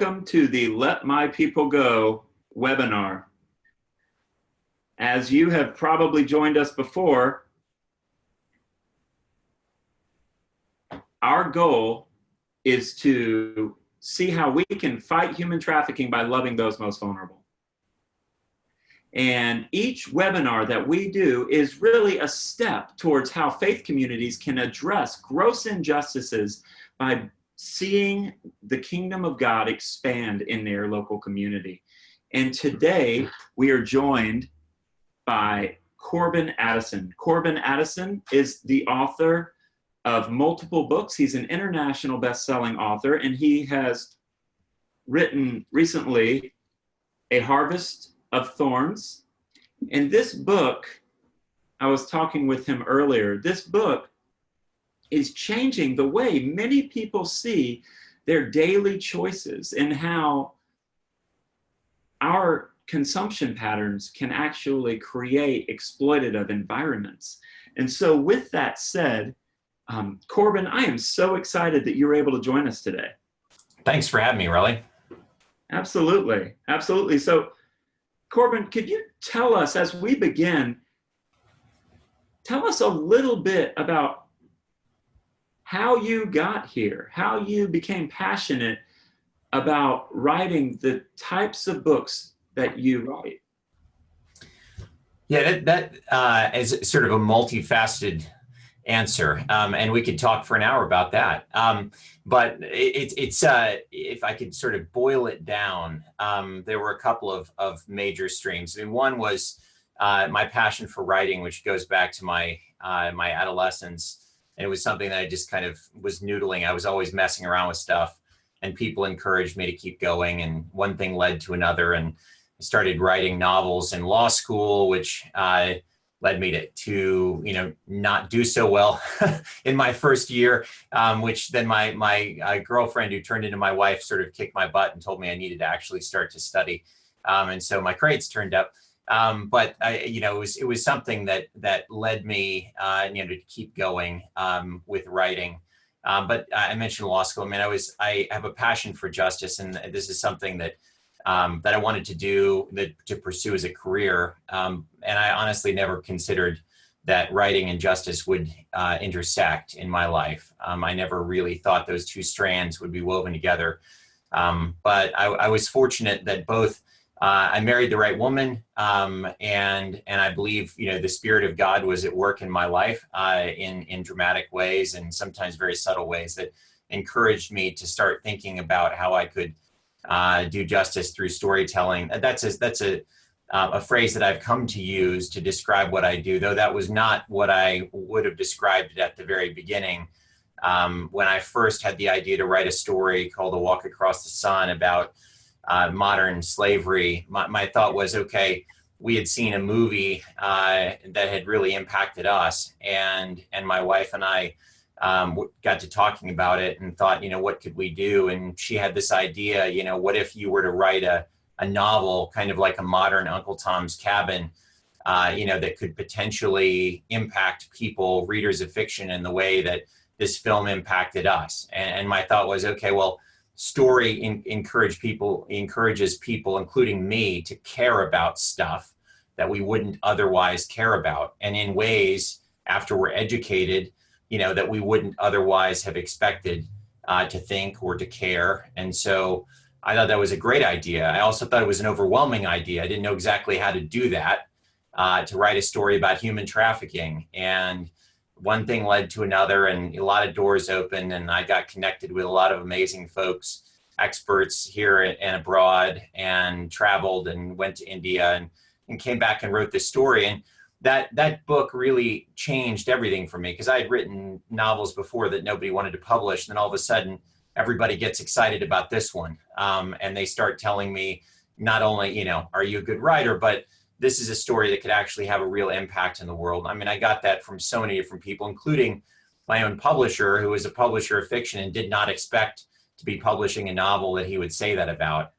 Welcome to the Let My People Go webinar. As you have probably joined us before, our goal is to see how we can fight human trafficking by loving those most vulnerable. And each webinar that we do is really a step towards how faith communities can address gross injustices by seeing the kingdom of God expand in their local community. And today we are joined by Corbin Addison. Corbin Addison is the author of multiple books. He's an international best-selling author, and he has written recently A Harvest of Thorns. And this book, I was talking with him earlier, this book is changing the way many people see their daily choices and how our consumption patterns can actually create exploitative environments. And so with that said, Corbin, I am so excited that you were able to join us today. Thanks for having me, Relly. Absolutely, absolutely. So Corbin, could you tell us, as we begin, tell us a little bit about how you got here, how you became passionate about writing the types of books that you write? Yeah, that is sort of a multifaceted answer, and we could talk for an hour about that. But it's if I could sort of boil it down, there were a couple of major streams. I mean, one was my passion for writing, which goes back to my adolescence. And it was something that I just kind of was noodling. I was always messing around with stuff, and people encouraged me to keep going. And one thing led to another. And I started writing novels in law school, which led me to not do so well in my first year, which then my girlfriend, who turned into my wife, sort of kicked my butt and told me I needed to actually start to study. And so my grades turned up. But it was something that led me, to keep going with writing. But I mentioned law school. I mean, I have a passion for justice, and this is something that I wanted to do, to pursue as a career. And I honestly never considered that writing and justice would intersect in my life. I never really thought those two strands would be woven together. But I was fortunate that both. I married the right woman, and I believe the Spirit of God was at work in my life in dramatic ways and sometimes very subtle ways that encouraged me to start thinking about how I could do justice through storytelling. That's a phrase that I've come to use to describe what I do, though that was not what I would have described it at the very beginning. When I first had the idea to write a story called A Walk Across the Sun about modern slavery, my thought was, okay, we had seen a movie that had really impacted us, and my wife and I got to talking about it and thought, what could we do? And she had this idea, what if you were to write a novel, kind of like a modern Uncle Tom's Cabin, that could potentially impact people, readers of fiction, in the way that this film impacted us. And my thought was, okay, well, story encourages people, including me, to care about stuff that we wouldn't otherwise care about, and in ways, after we're educated, that we wouldn't otherwise have expected to think or to care. And so I thought that was a great idea. I also thought it was an overwhelming idea. I didn't know exactly how to do that, to write a story about human trafficking. And one thing led to another, and a lot of doors opened, and I got connected with a lot of amazing folks, experts here and abroad, and traveled and went to India and came back and wrote this story. And that book really changed everything for me, because I had written novels before that nobody wanted to publish. And then all of a sudden, everybody gets excited about this one. And they start telling me, not only, are you a good writer, but this is a story that could actually have a real impact in the world. I mean, I got that from so many different people, including my own publisher, who was a publisher of fiction and did not expect to be publishing a novel that he would say that about.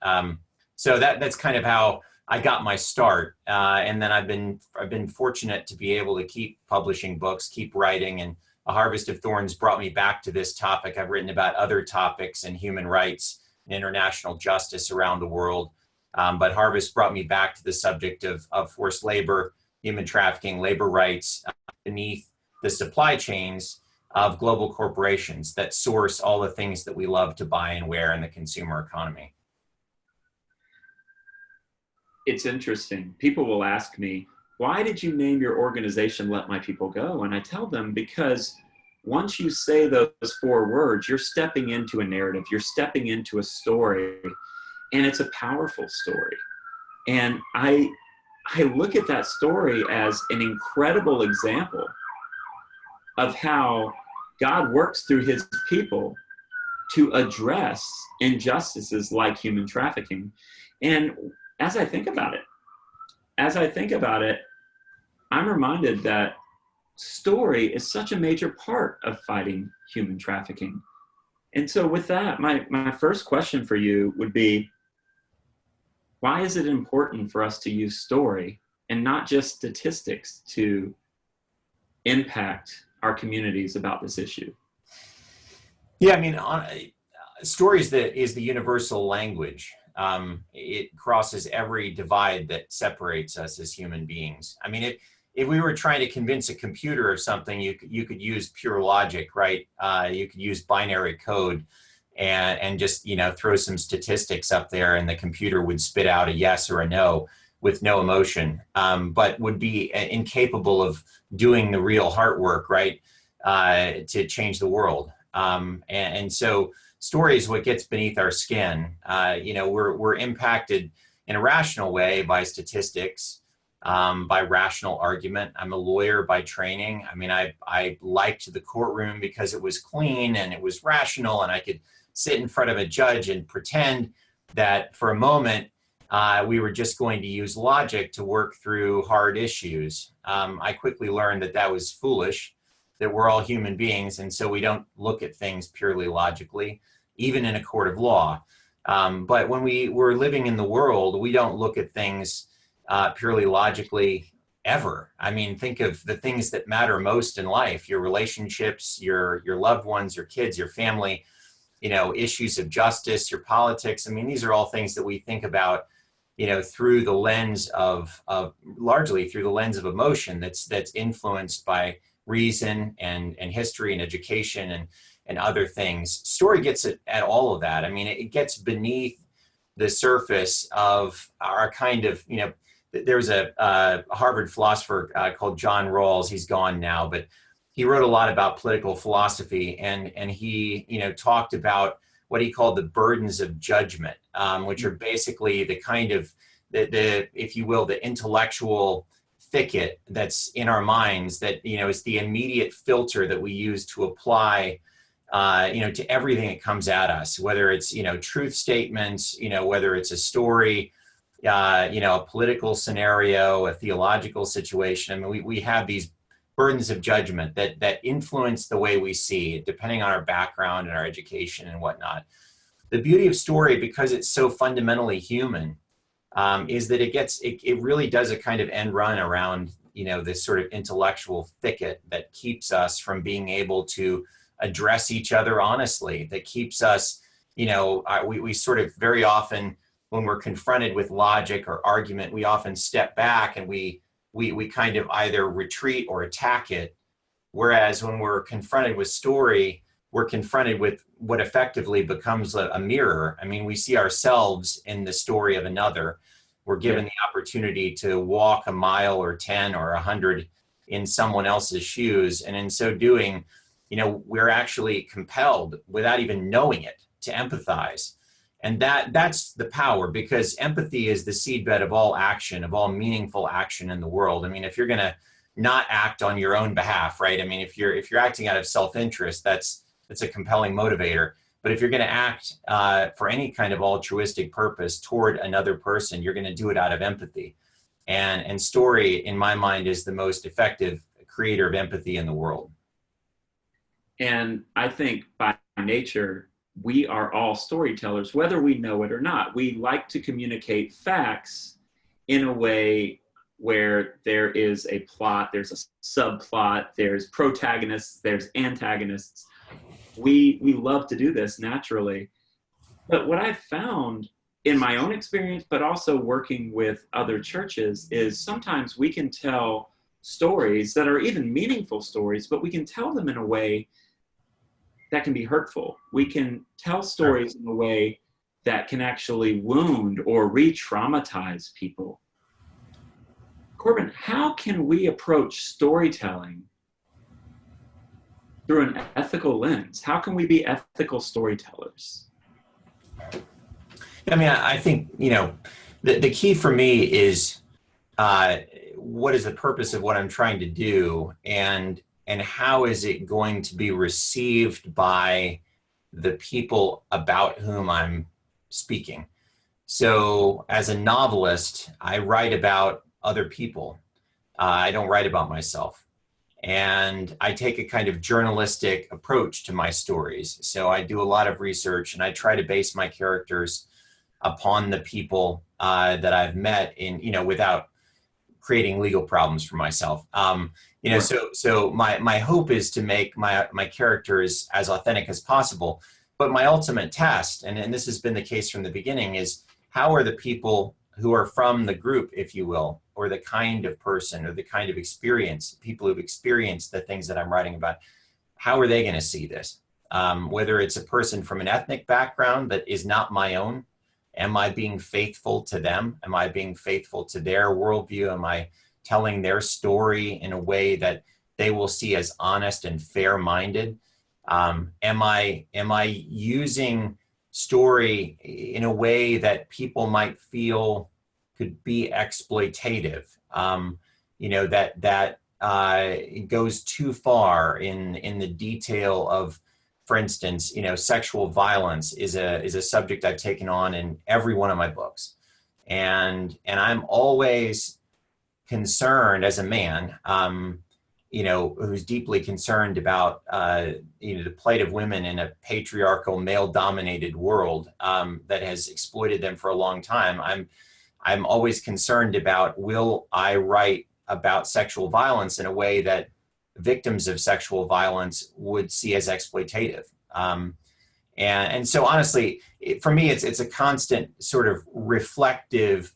So that's kind of how I got my start. And then I've been fortunate to be able to keep publishing books, keep writing, and A Harvest of Thorns brought me back to this topic. I've written about other topics and human rights and international justice around the world. But Harvest brought me back to the subject of forced labor, human trafficking, labor rights beneath the supply chains of global corporations that source all the things that we love to buy and wear in the consumer economy. It's interesting. People will ask me, why did you name your organization Let My People Go? And I tell them, because once you say those 4 words, you're stepping into a narrative, you're stepping into a story, and it's a powerful story. And I look at that story as an incredible example of how God works through his people to address injustices like human trafficking. And as I think about it, I'm reminded that story is such a major part of fighting human trafficking. And so with that, my first question for you would be, why is it important for us to use story and not just statistics to impact our communities about this issue? Yeah, I mean, story is the universal language. It crosses every divide that separates us as human beings. I mean, if we were trying to convince a computer of something, you could use pure logic, right? You could use binary code and just, throw some statistics up there, and the computer would spit out a yes or a no with no emotion, but would be incapable of doing the real heart work, right? To change the world. And so story is what gets beneath our skin. We're impacted in a rational way by statistics, by rational argument. I'm a lawyer by training. I mean, I liked the courtroom because it was clean and it was rational, and I could sit in front of a judge and pretend that for a moment we were just going to use logic to work through hard issues. I quickly learned that was foolish, that we're all human beings, and so we don't look at things purely logically, even in a court of law. But when we're living in the world, we don't look at things purely logically ever. I mean, think of the things that matter most in life: your relationships, your loved ones, your kids, your family, issues of justice, your politics. I mean, these are all things that we think about, through the lens of largely through the lens of emotion that's influenced by reason and history and education and other things. Story gets at all of that. I mean, it gets beneath the surface of our kind of, there's a Harvard philosopher called John Rawls. He's gone now, but he wrote a lot about political philosophy, and he, talked about what he called the burdens of judgment, which are basically the kind of the if you will, the intellectual thicket that's in our minds that, is the immediate filter that we use to apply, to everything that comes at us, whether it's, truth statements, whether it's a story, a political scenario, a theological situation. I mean, we have these burdens of judgment that influence the way we see, depending on our background and our education and whatnot. The beauty of story, because it's so fundamentally human, is that it really does a kind of end run around, this sort of intellectual thicket that keeps us from being able to address each other honestly, that keeps us, we sort of very often, when we're confronted with logic or argument, we often step back and we kind of either retreat or attack it. Whereas when we're confronted with story, we're confronted with what effectively becomes a mirror. I mean, we see ourselves in the story of another. We're given the opportunity to walk a mile or 10 or 100 in someone else's shoes. And in so doing, we're actually compelled, without even knowing it, to empathize. And that's the power, because empathy is the seedbed of all action, of all meaningful action in the world. I mean, if you're going to not act on your own behalf, right? I mean, if you're acting out of self-interest, that's a compelling motivator. But if you're going to act for any kind of altruistic purpose toward another person, you're going to do it out of empathy. And story, in my mind, is the most effective creator of empathy in the world. And I think by nature, we are all storytellers, whether we know it or not. We like to communicate facts in a way where there is a plot, there's a subplot, there's protagonists, there's antagonists. We love to do this naturally. But what I've found in my own experience, but also working with other churches, is sometimes we can tell stories that are even meaningful stories, but we can tell them in a way that can be hurtful. We can tell stories in a way that can actually wound or re-traumatize people. Corbin, how can we approach storytelling through an ethical lens? How can we be ethical storytellers? I mean, I think, the key for me is what is the purpose of what I'm trying to do, and how is it going to be received by the people about whom I'm speaking. So as a novelist, I write about other people. I don't write about myself. And I take a kind of journalistic approach to my stories. So I do a lot of research, and I try to base my characters upon the people that I've met without creating legal problems for myself. So my hope is to make my characters as authentic as possible. But my ultimate test, and this has been the case from the beginning, is how are the people who are from the group, if you will, or the kind of person or the kind of experience, people who've experienced the things that I'm writing about, how are they going to see this? Whether it's a person from an ethnic background that is not my own, am I being faithful to them? Am I being faithful to their worldview? Am I telling their story in a way that they will see as honest and fair-minded? Am I using story in a way that people might feel could be exploitative? That it goes too far in the detail of, for instance, sexual violence is a subject I've taken on in every one of my books, and I'm always concerned as a man, who's deeply concerned about the plight of women in a patriarchal, male-dominated world that has exploited them for a long time. I'm always concerned about, will I write about sexual violence in a way that victims of sexual violence would see as exploitative? And so honestly, for me, it's a constant sort of reflective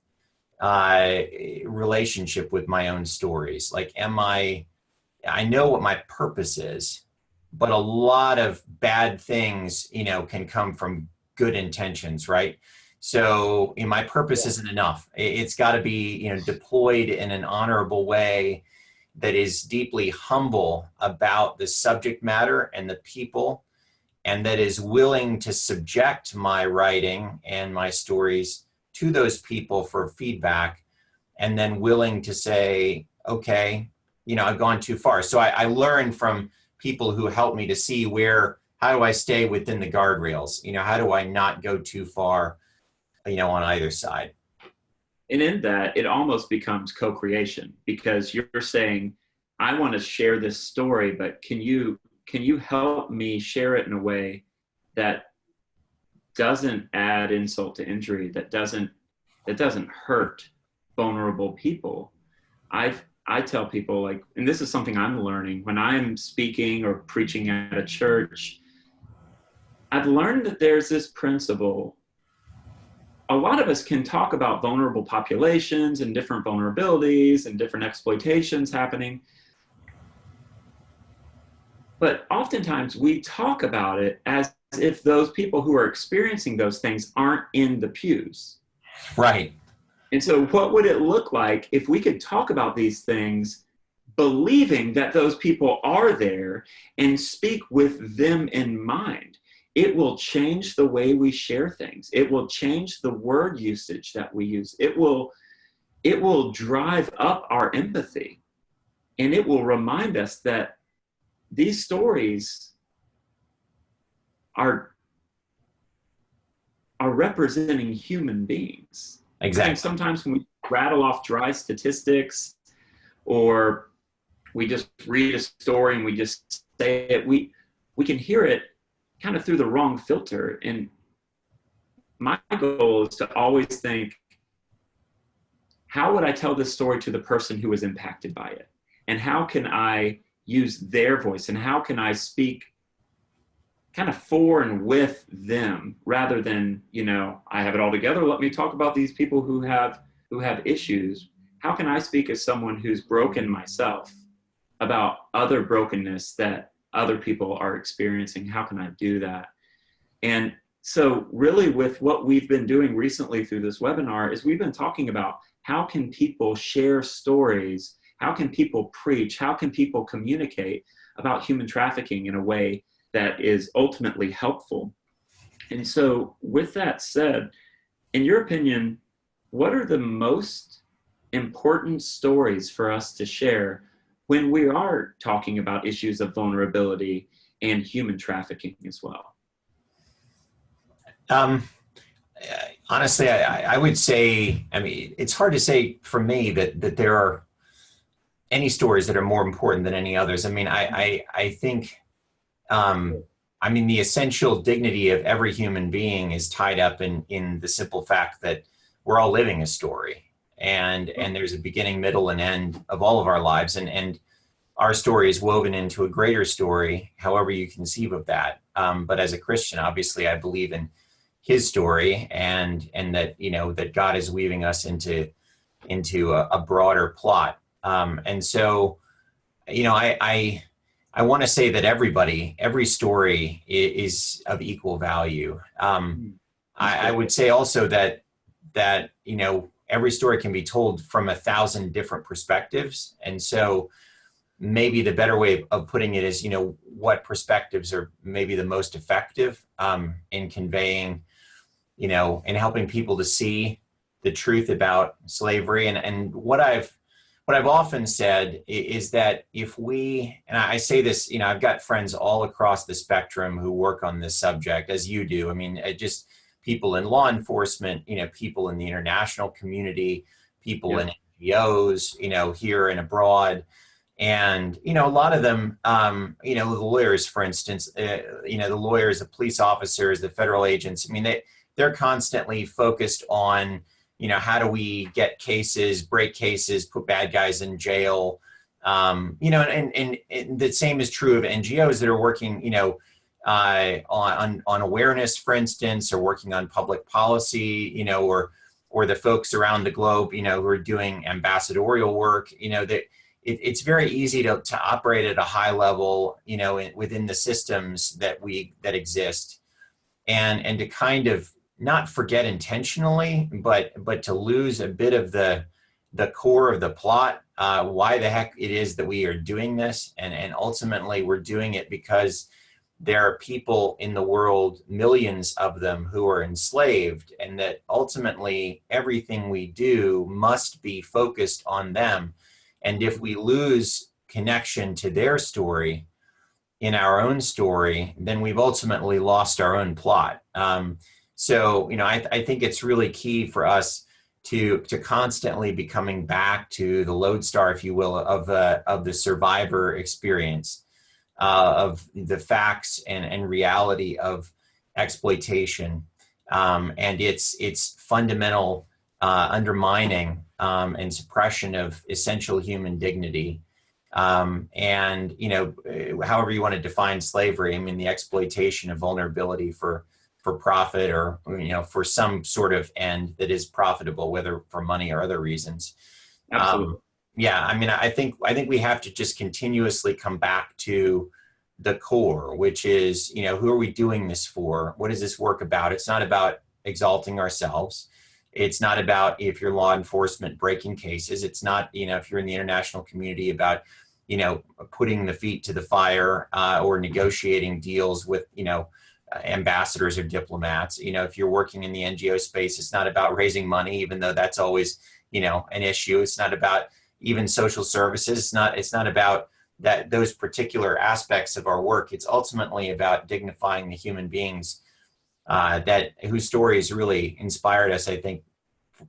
relationship with my own stories. Like, I know what my purpose is, but a lot of bad things, can come from good intentions, right? So my purpose isn't enough. It's got to be, deployed in an honorable way that is deeply humble about the subject matter and the people, and that is willing to subject my writing and my stories to those people for feedback, and then willing to say, okay, I've gone too far. So I learn from people who help me to see how do I stay within the guardrails? How do I not go too far, on either side? And in that, it almost becomes co-creation, because you're saying, I want to share this story, but can you help me share it in a way that doesn't add insult to injury, that doesn't hurt vulnerable people? I tell people, like, and this is something I'm learning when I'm speaking or preaching at a church, I've learned that there's this principle. A lot of us can talk about vulnerable populations and different vulnerabilities and different exploitations happening. But oftentimes we talk about it as if those people who are experiencing those things aren't in the pews. Right. And so what would it look like if we could talk about these things, believing that those people are there, and speak with them in mind? It will change the way we share things. It will change the word usage that we use. It will drive up our empathy, and it will remind us that these stories are representing human beings. Exactly. I think sometimes when we rattle off dry statistics, or we just read a story and we just say it, we can hear it kind of through the wrong filter. And my goal is to always think, how would I tell this story to the person who was impacted by it? And how can I use their voice? And how can I speak kind of for and with them, rather than, I have it all together, let me talk about these people who have issues. How can I speak as someone who's broken myself about other brokenness that other people are experiencing? How can I do that? And so really, with what we've been doing recently through this webinar, is we've been talking about how can people share stories, how can people preach, how can people communicate about human trafficking in a way that is ultimately helpful. And so with that said, in your opinion, what are the most important stories for us to share when we are talking about issues of vulnerability and human trafficking as well? Honestly, I would say, I mean, it's hard to say for me that there are any stories that are more important than any others. I mean, I think, I mean, the essential dignity of every human being is tied up in the simple fact that we're all living a story, and there's a beginning, middle, and end of all of our lives, and our story is woven into a greater story, however you conceive of that. But as a Christian, obviously, I believe in His story, and that, that God is weaving us into a broader plot. And so, I want to say that every story is of equal value. I would say also that every story can be told from 1,000 different perspectives. And so maybe the better way of putting it is, what perspectives are maybe the most effective in conveying, and helping people to see the truth about slavery. And what I've often said is that if we, and I say this, I've got friends all across the spectrum who work on this subject, as you do. I mean, just people in law enforcement, people in the international community, people in NGOs, here and abroad. And, a lot of them, the lawyers, for instance, the lawyers, the police officers, the federal agents, I mean, they're constantly focused on, how do we get cases, break cases, put bad guys in jail? And the same is true of NGOs that are working, on awareness, for instance, or working on public policy, or the folks around the globe, who are doing ambassadorial work, that it's very easy to operate at a high level, within the systems that exist, and to kind of not forget intentionally, but to lose a bit of the core of the plot, why the heck it is that we are doing this. And ultimately we're doing it because there are people in the world, millions of them, who are enslaved, and that ultimately everything we do must be focused on them. And if we lose connection to their story in our own story, then we've ultimately lost our own plot. So, I think it's really key for us to constantly be coming back to the lodestar, if you will, of the survivor experience, of the facts and reality of exploitation, and its fundamental undermining and suppression of essential human dignity. And, however you want to define slavery, I mean, the exploitation of vulnerability for profit, or, for some sort of end that is profitable, whether for money or other reasons. Absolutely. Yeah, I mean, I think we have to just continuously come back to the core, which is, who are we doing this for? What is this work about? It's not about exalting ourselves. It's not about, if you're law enforcement, breaking cases. It's not, if you're in the international community, about, putting the feet to the fire, or negotiating deals with, ambassadors or diplomats. If you're working in the NGO space, it's not about raising money, even though that's always, an issue. It's not about even social services. It's not about those particular aspects of our work. It's ultimately about dignifying the human beings whose stories really inspired us, I think,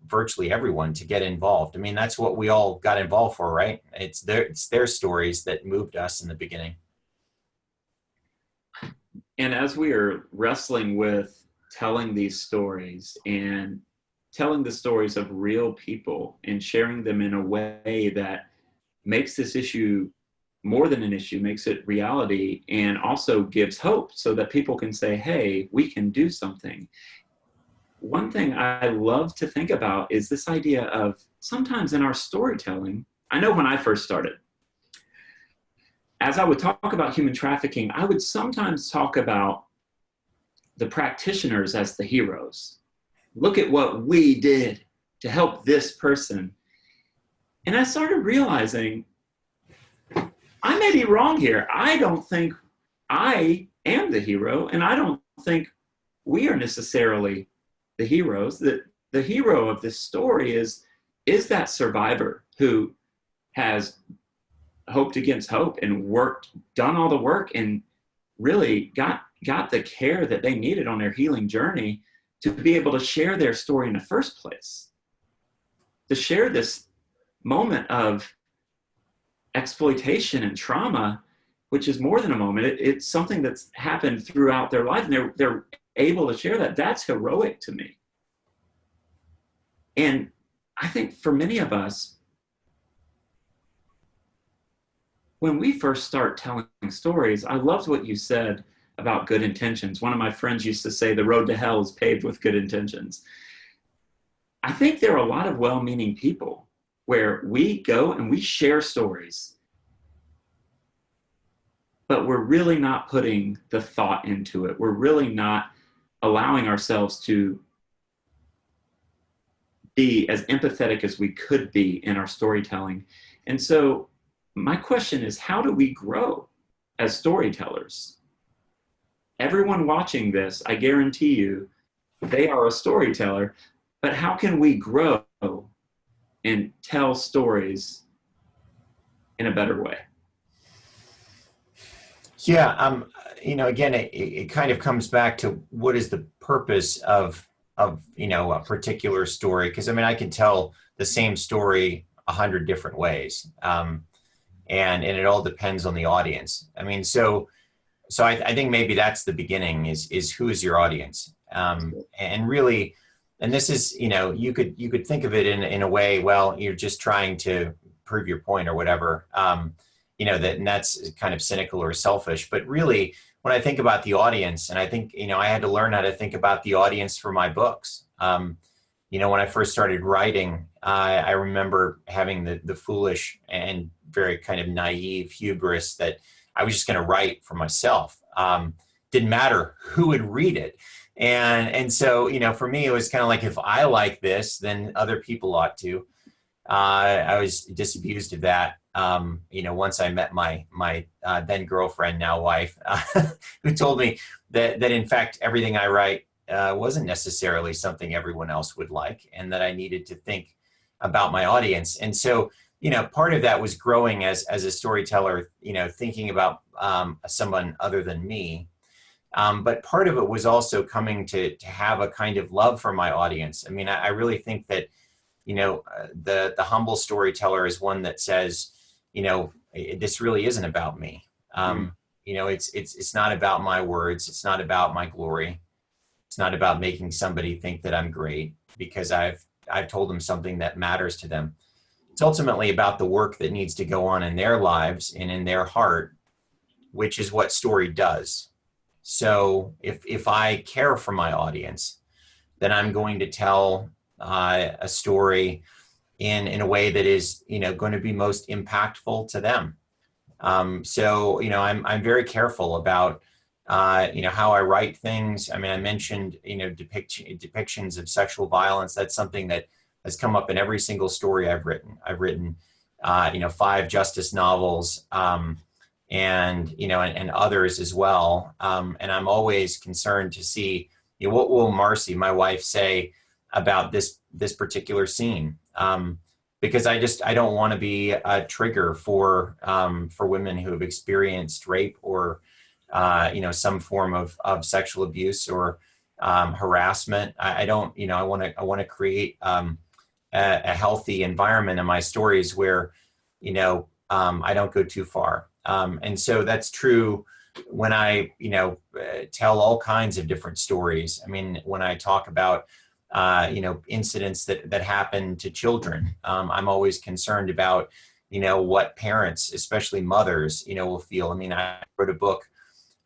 virtually everyone to get involved. I mean, that's what we all got involved for, right? It's their stories that moved us in the beginning. And as we are wrestling with telling these stories and telling the stories of real people and sharing them in a way that makes this issue more than an issue, makes it reality, and also gives hope so that people can say, hey, we can do something. One thing I love to think about is this idea of sometimes in our storytelling, I know when I first started, as I would talk about human trafficking, I would sometimes talk about the practitioners as the heroes. Look at what we did to help this person. And I started realizing I may be wrong here. I don't think I am the hero, and I don't think we are necessarily the heroes. The hero of this story is that survivor who has hoped against hope and done all the work, and really got the care that they needed on their healing journey to be able to share their story in the first place, to share this moment of exploitation and trauma, which is more than a moment. It's something that's happened throughout their life, and they're able to share that. That's heroic to me. And I think for many of us, when we first start telling stories, I loved what you said about good intentions. One of my friends used to say, the road to hell is paved with good intentions. I think there are a lot of well-meaning people where we go and we share stories, but we're really not putting the thought into it. We're really not allowing ourselves to be as empathetic as we could be in our storytelling. And so my question is, how do we grow as storytellers? Everyone watching this, I guarantee you, they are a storyteller, but how can we grow and tell stories in a better way? Yeah, again, it kind of comes back to what is the purpose of a particular story? Because I can tell the same story 100 different ways, and it all depends on the audience. So I think maybe that's the beginning is who is your audience, and really, and this is you could think of it in a way. Well, you're just trying to prove your point or whatever. And that's kind of cynical or selfish. But really, when I think about the audience, and I think, I had to learn how to think about the audience for my books. When I first started writing, I remember having the foolish and very kind of naive hubris that I was just going to write for myself. Didn't matter who would read it. And so, for me, it was kind of like, if I like this, then other people ought to. I was disabused of that. Once I met my then girlfriend, now wife, who told me that in fact, everything I write wasn't necessarily something everyone else would like, and that I needed to think about my audience. And so, part of that was growing as a storyteller, thinking about someone other than me. But part of it was also coming to have a kind of love for my audience. I really think that, the humble storyteller is one that says, this really isn't about me. It's not about my words. It's not about my glory. It's not about making somebody think that I'm great because I've told them something that matters to them. It's ultimately about the work that needs to go on in their lives and in their heart, which is what story does. So if I care for my audience, then I'm going to tell a story in a way that is, going to be most impactful to them. So, I'm very careful about, how I write things. I mentioned, depictions of sexual violence. That's something that has come up in every single story I've written. I've written, 5 justice novels, and others as well. And I'm always concerned to see, what will Marcy, my wife, say about this particular scene? Because I don't want to be a trigger for women who have experienced rape or, some form of sexual abuse or harassment. I want to create a healthy environment in my stories where, I don't go too far. And so that's true when I, tell all kinds of different stories. When I talk about, incidents that happen to children, I'm always concerned about, what parents, especially mothers, will feel. I mean, I wrote a book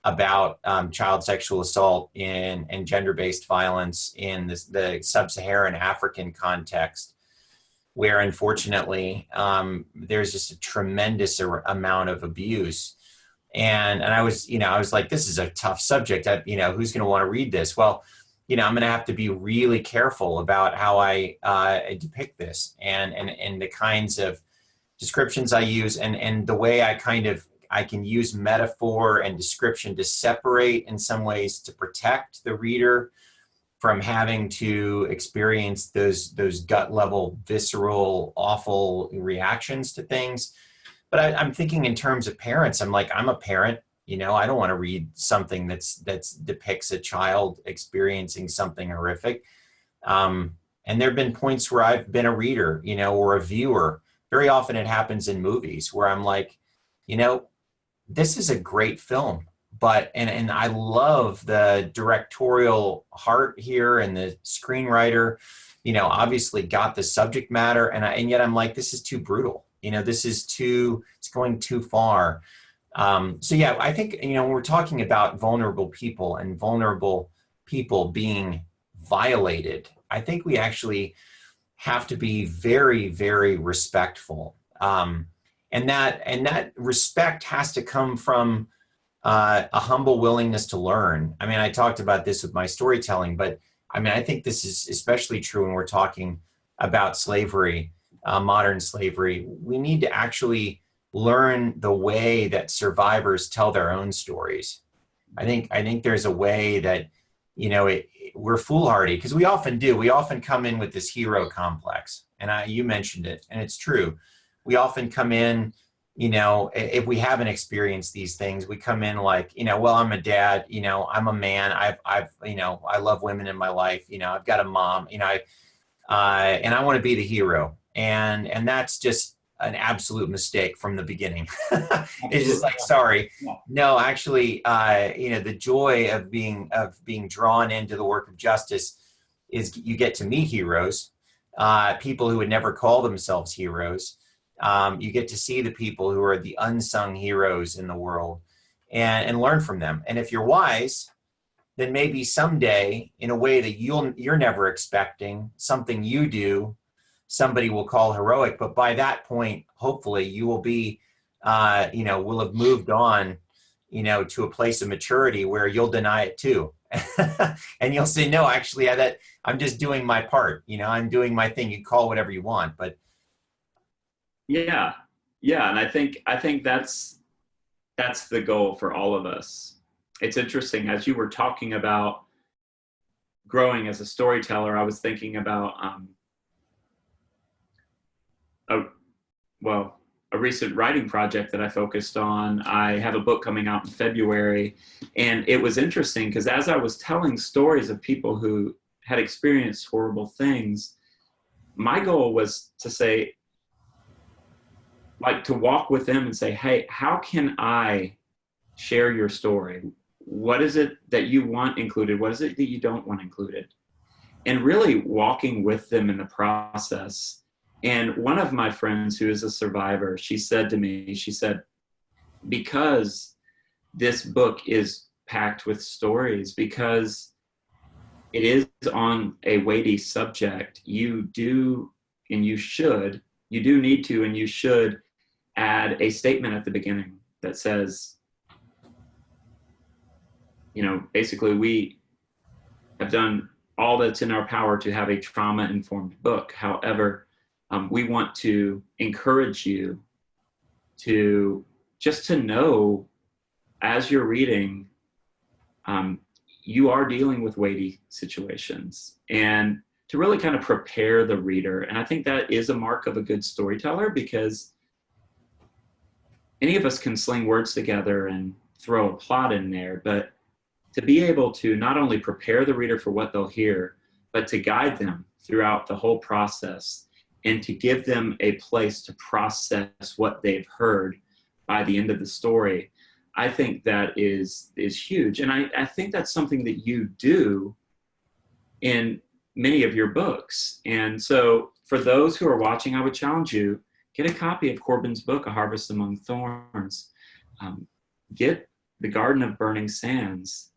about child sexual assault and gender-based violence in the sub-Saharan African context, where unfortunately there's just a tremendous amount of abuse. And I was, I was like, this is a tough subject. Who's going to want to read this? Well, I'm going to have to be really careful about how I depict this and the kinds of descriptions I use and the way I can use metaphor and description to separate in some ways to protect the reader from having to experience those gut level, visceral, awful reactions to things. But I'm thinking in terms of parents. I'm like, I'm a parent. I don't want to read something that's depicts a child experiencing something horrific. And there have been points where I've been a reader, or a viewer. Very often it happens in movies where I'm like, this is a great film, and I love the directorial heart here, and the screenwriter, obviously got the subject matter, and yet I'm like, this is too brutal. It's going too far. So yeah, I think, when we're talking about vulnerable people and vulnerable people being violated, I think we actually have to be very, very respectful. And that respect has to come from a humble willingness to learn. I mean, I talked about this with my storytelling, but I mean, I think this is especially true when we're talking about slavery, modern slavery. We need to actually learn the way that survivors tell their own stories. I think there's a way that, we're foolhardy, because we often do. We often come in with this hero complex, and you mentioned it, and it's true. We often come in, if we haven't experienced these things, we come in like, well, I'm a dad, I'm a man, I love women in my life, I've got a mom, and I want to be the hero. And that's just an absolute mistake from the beginning. It's just like, sorry, no, actually, the joy of being drawn into the work of justice is you get to meet heroes, people who would never call themselves heroes. You get to see the people who are the unsung heroes in the world and learn from them. And if you're wise, then maybe someday, in a way that you're never expecting, something you do, somebody will call heroic. But by that point, hopefully you will be, will have moved on, to a place of maturity where you'll deny it too. And you'll say, no, actually, I'm just doing my part. I'm doing my thing. You call whatever you want, but yeah. And I think that's the goal for all of us. It's interesting, as you were talking about growing as a storyteller, I was thinking about a recent writing project that I focused on. I have a book coming out in February, and it was interesting because as I was telling stories of people who had experienced horrible things, my goal was to say, like, to walk with them and say, hey, how can I share your story? What is it that you want included? What is it that you don't want included? And really walking with them in the process. And one of my friends who is a survivor, she said to me, because this book is packed with stories, because it is on a weighty subject, you do need to, and you should add a statement at the beginning that says, basically, we have done all that's in our power to have a trauma-informed book. However, we want to encourage you to know, as you're reading, you are dealing with weighty situations, and to really kind of prepare the reader. And I think that is a mark of a good storyteller, because any of us can sling words together and throw a plot in there, but to be able to not only prepare the reader for what they'll hear, but to guide them throughout the whole process and to give them a place to process what they've heard by the end of the story, I think that is huge. And I think that's something that you do in many of your books. And so for those who are watching, I would challenge you, get a copy of Corbin's book, A Harvest Among Thorns. Get The Garden of Burning Sands.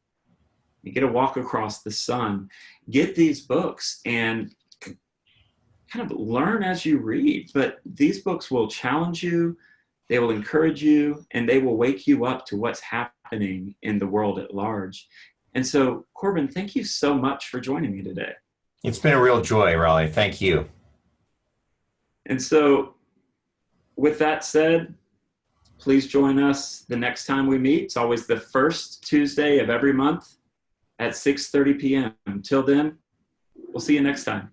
You get a Walk Across the Sun. Get these books and kind of learn as you read. But these books will challenge you, they will encourage you, and they will wake you up to what's happening in the world at large. And so, Corbin, thank you so much for joining me today. It's been a real joy, Raleigh. Thank you. And so, with that said, please join us the next time we meet. It's always the first Tuesday of every month at 6:30 p.m. Until then, we'll see you next time.